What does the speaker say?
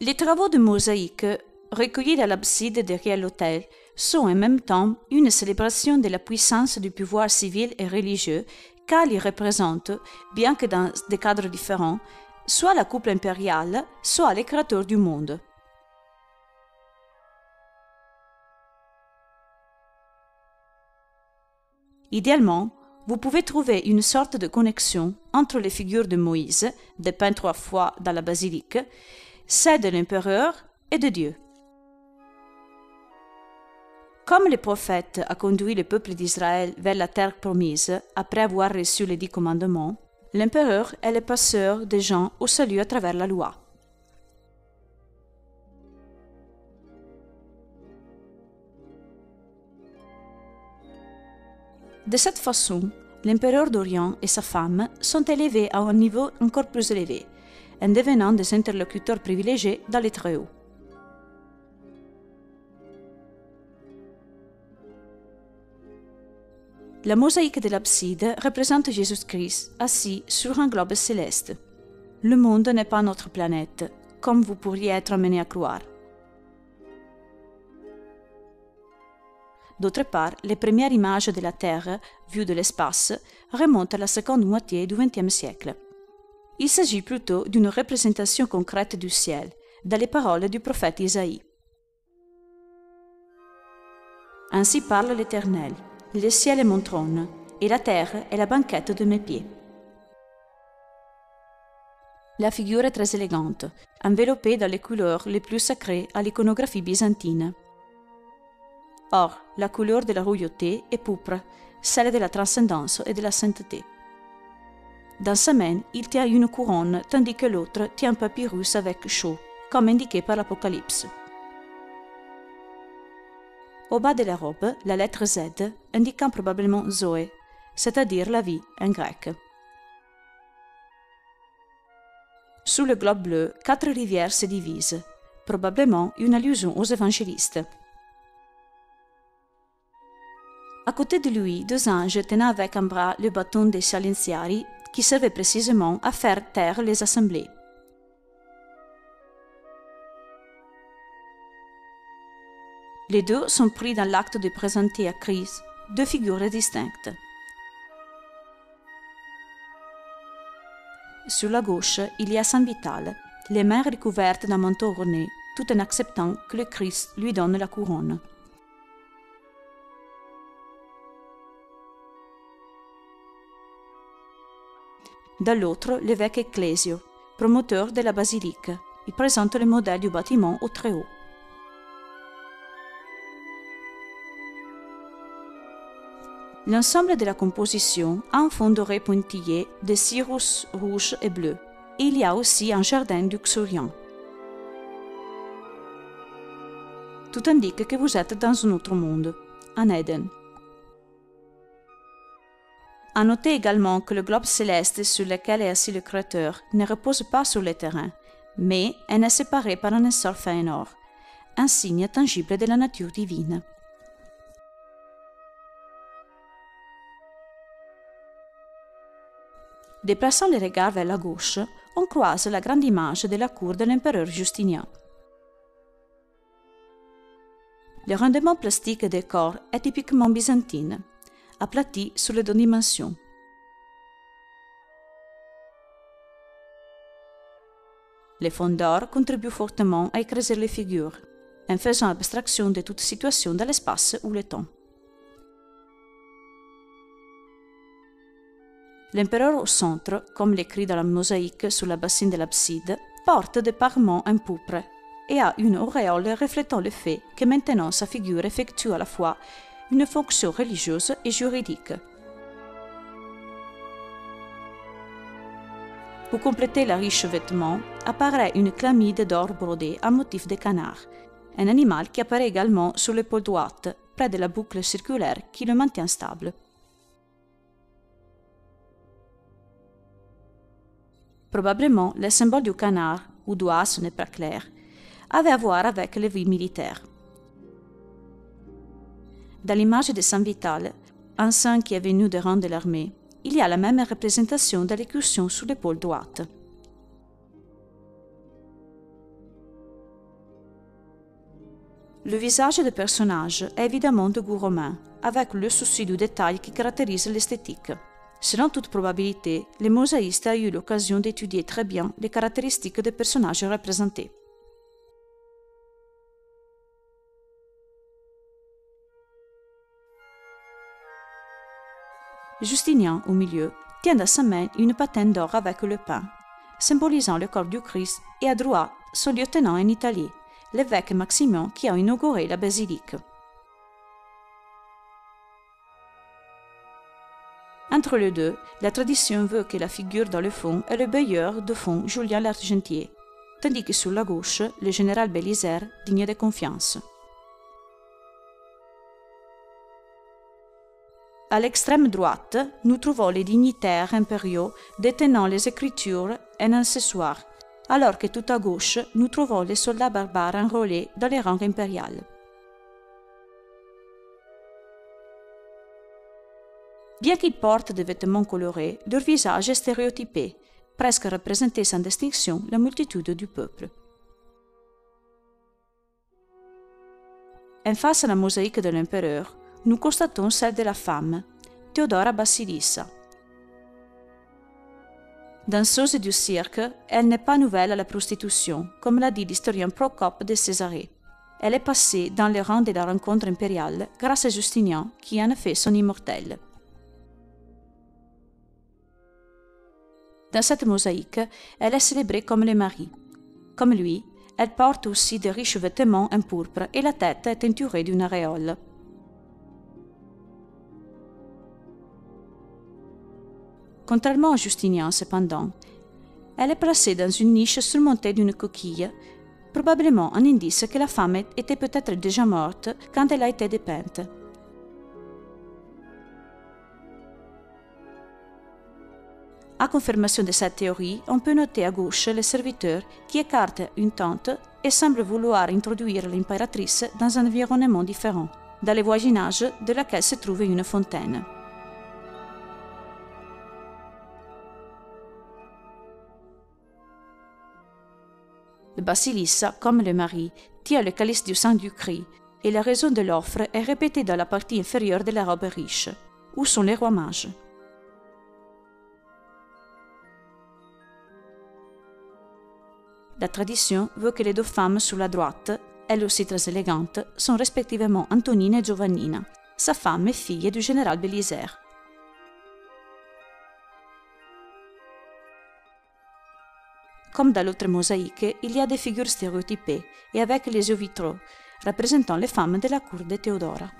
Les travaux de mosaïque recueillis dans l'abside derrière l'autel sont en même temps une célébration de la puissance du pouvoir civil et religieux car ils représentent, bien que dans des cadres différents, soit la couple impériale, soit les créateurs du monde. Idéalement, vous pouvez trouver une sorte de connexion entre les figures de Moïse, dépeintes 3 fois dans la basilique, celles de l'empereur et de Dieu. Comme le prophète a conduit le peuple d'Israël vers la terre promise après avoir reçu les 10 commandements, l'empereur est le passeur des gens au salut à travers la loi. De cette façon, l'empereur d'Orient et sa femme sont élevés à un niveau encore plus élevé, en devenant des interlocuteurs privilégiés dans les Très-Hauts. La mosaïque de l'abside représente Jésus-Christ assis sur un globe céleste. Le monde n'est pas notre planète, comme vous pourriez être amené à croire. D'autre part, les premières images de la Terre, vues de l'espace, remontent à la seconde moitié du XXe siècle. Il s'agit plutôt d'une représentation concrète du ciel, dans les paroles du prophète Isaïe. Ainsi parle l'Éternel. Le ciel est mon trône, et la terre est la banquette de mes pieds. La figure est très élégante, enveloppée dans les couleurs les plus sacrées à l'iconographie byzantine. Or, la couleur de la royauté est pourpre, celle de la transcendance et de la sainteté. Dans sa main, il tient une couronne, tandis que l'autre tient un papyrus avec sceau, comme indiqué par l'Apocalypse. Au bas de la robe, la lettre Z, indiquant probablement Zoé, c'est-à-dire la vie en grec. Sous le globe bleu, 4 rivières se divisent, probablement une allusion aux évangélistes. À côté de lui, 2 anges tenaient avec un bras le bâton des silenziari qui servait précisément à faire taire les assemblées. Les deux sont pris dans l'acte de présenter à Christ 2 figures distinctes. Sur la gauche, il y a Saint Vital, les mains recouvertes d'un manteau orné, tout en acceptant que le Christ lui donne la couronne. Dans l'autre, l'évêque Ecclésio, promoteur de la basilique. Il présente le modèle du bâtiment au très haut. L'ensemble de la composition a un fond doré pointillé de cirrus rouge et bleu. Et il y a aussi un jardin luxuriant. Tout indique que vous êtes dans un autre monde, en Éden. À noter également que le globe céleste sur lequel est assis le Créateur ne repose pas sur le terrain, mais est séparé par un essor fait en or, un signe tangible de la nature divine. Déplaçant les regards vers la gauche, on croise la grande image de la cour de l'empereur Justinien. Le rendement plastique des corps est typiquement byzantin, aplati sur les 2 dimensions. Les fonds d'or contribuent fortement à écraser les figures, en faisant abstraction de toute situation dans l'espace ou le temps. L'empereur au centre, comme l'écrit dans la mosaïque sur la bassine de l'abside, porte des parements en pourpre et a une auréole reflétant le fait que maintenant sa figure effectue à la fois une fonction religieuse et juridique. Pour compléter la riche vêtement, apparaît une chlamyde d'or brodée à motif de canard, un animal qui apparaît également sur l'épaule droite, près de la boucle circulaire qui le maintient stable. Probablement, le symbole du canard, ou d'oie, ce n'est pas clair, avait à voir avec les vies militaires. Dans l'image de Saint Vital, un saint qui est venu des rangs de l'armée, il y a la même représentation de l'écussion sur l'épaule droite. Le visage du personnage est évidemment de goût romain, avec le souci du détail qui caractérise l'esthétique. Selon toute probabilité, le mosaïste a eu l'occasion d'étudier très bien les caractéristiques des personnages représentés. Justinien, au milieu, tient dans sa main une patène d'or avec le pain, symbolisant le corps du Christ, et à droite, son lieutenant en Italie, l'évêque Maximian qui a inauguré la basilique. Entre les deux, la tradition veut que la figure dans le fond est le bailleur de fonds Julien l'Argentier, tandis que sur la gauche, le général Bélisaire, digne de confiance. À l'extrême droite, nous trouvons les dignitaires impériaux détenant les écritures et un accessoire, alors que tout à gauche, nous trouvons les soldats barbares enrôlés dans les rangs impériaux. Bien qu'ils portent des vêtements colorés, leur visage est stéréotypé, presque représenté sans distinction la multitude du peuple. En face à la mosaïque de l'empereur, nous constatons celle de la femme, Théodora Basilissa. Danseuse du cirque, elle n'est pas nouvelle à la prostitution, comme l'a dit l'historien Procope de Césarée. Elle est passée dans les rangs de la rencontre impériale grâce à Justinien, qui en a fait son immortel. Dans cette mosaïque, elle est célébrée comme le mari. Comme lui, elle porte aussi de riches vêtements en pourpre et la tête est teinturée d'une auréole. Contrairement à Justinien, cependant, elle est placée dans une niche surmontée d'une coquille, probablement un indice que la femme était peut-être déjà morte quand elle a été dépeinte. À confirmation de cette théorie, on peut noter à gauche le serviteur qui écarte une tente et semble vouloir introduire l'impératrice dans un environnement différent, dans le voisinage de laquelle se trouve une fontaine. Le Basilissa, comme le mari, tient le calice du sang du Christ, et la raison de l'offre est répétée dans la partie inférieure de la robe riche, où sont les rois mages. La tradition veut que les deux femmes sur la droite, elles aussi très élégantes, sont respectivement Antonina et Giovannina, sa femme et fille du général Bélisaire. Comme dans l'autre mosaïque, il y a des figures stéréotypées et avec les yeux vitraux, représentant les femmes de la cour de Théodora.